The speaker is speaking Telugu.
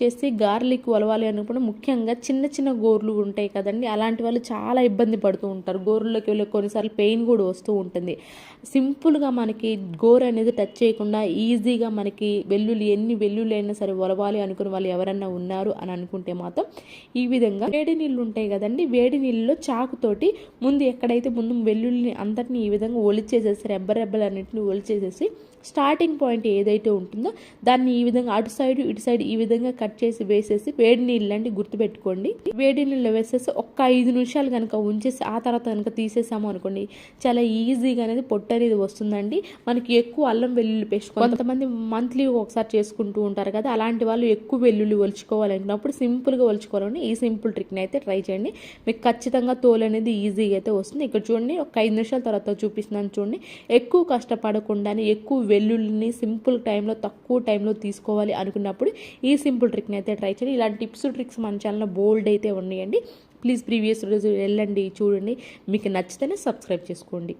వచ్చేసి గార్లిక్ ఒలవాలి అనుకున్న ముఖ్యంగా చిన్న చిన్న గోర్లు ఉంటాయి కదండి, అలాంటి వాళ్ళు చాలా ఇబ్బంది పడుతూ ఉంటారు. గోర్లకి వెళ్ళి కొన్నిసార్లు పెయిన్ కూడా వస్తూ ఉంటుంది. సింపుల్గా మనకి గోరు అనేది టచ్ చేయకుండా ఈజీగా మనకి ఎన్ని వెల్లుల్లి అయినా సరే ఒలవాలి అనుకునే వాళ్ళు ఎవరన్నా ఉన్నారు అని అనుకుంటే మాత్రం ఈ విధంగా వేడి నీళ్ళు ఉంటాయి కదండి, వేడి నీళ్ళలో చాకుతోటి ఎక్కడైతే ముందు వెల్లుల్లిని అంతటిని ఈ విధంగా ఒలిచేసేసి రెబ్బలన్నింటిని ఒలిచేసేసి స్టార్టింగ్ పాయింట్ ఏదైతే ఉంటుందో దాన్ని ఈ విధంగా అటు సైడ్ ఇటు సైడ్ ఈ విధంగా కట్ చేసి వేసేసి వేడి నీళ్ళు అంటే గుర్తుపెట్టుకోండి. వేడి నీళ్ళు వేసేసి ఒక్క 5 నిమిషాలు కనుక ఉంచేసి ఆ తర్వాత కనుక తీసేసాము అనుకోండి, చాలా ఈజీగా అనేది పొట్టు అనేది వస్తుందండి. మనకి ఎక్కువ అల్లం వెల్లుల్లి పేస్ట్ కొంతమంది మంత్లీ ఒకసారి చేసుకుంటూ ఉంటారు కదా, అలాంటి వాళ్ళు ఎక్కువ వెల్లుల్లి ఒలుచుకోవాలనుకున్నప్పుడు సింపుల్గా ఒలుచుకోవాలని ఈ సింపుల్ ట్రిక్ని అయితే ట్రై చేయండి. మీకు ఖచ్చితంగా తోలు అనేది ఈజీగా అయితే వస్తుంది. ఇక్కడ చూడండి, ఒక 5 నిమిషాల తర్వాత చూపిస్తున్నాను చూడండి. ఎక్కువ కష్టపడకుండానే ఎక్కువ వెల్లుల్లిని సింపుల్ టైంలో తక్కువ టైంలో తీసుకోవాలి అనుకున్నప్పుడు ఈ సింపుల్ ట్రిక్ని అయితే ట్రై చేయండి. ఇలాంటి టిప్స్ ట్రిక్స్ మన ఛానల్లో బోల్డ్ అయితే ఉన్నాయండి. ప్లీజ్ ప్రీవియస్ రోజు వెళ్ళండి, చూడండి. మీకు నచ్చితేనే సబ్స్క్రైబ్ చేసుకోండి.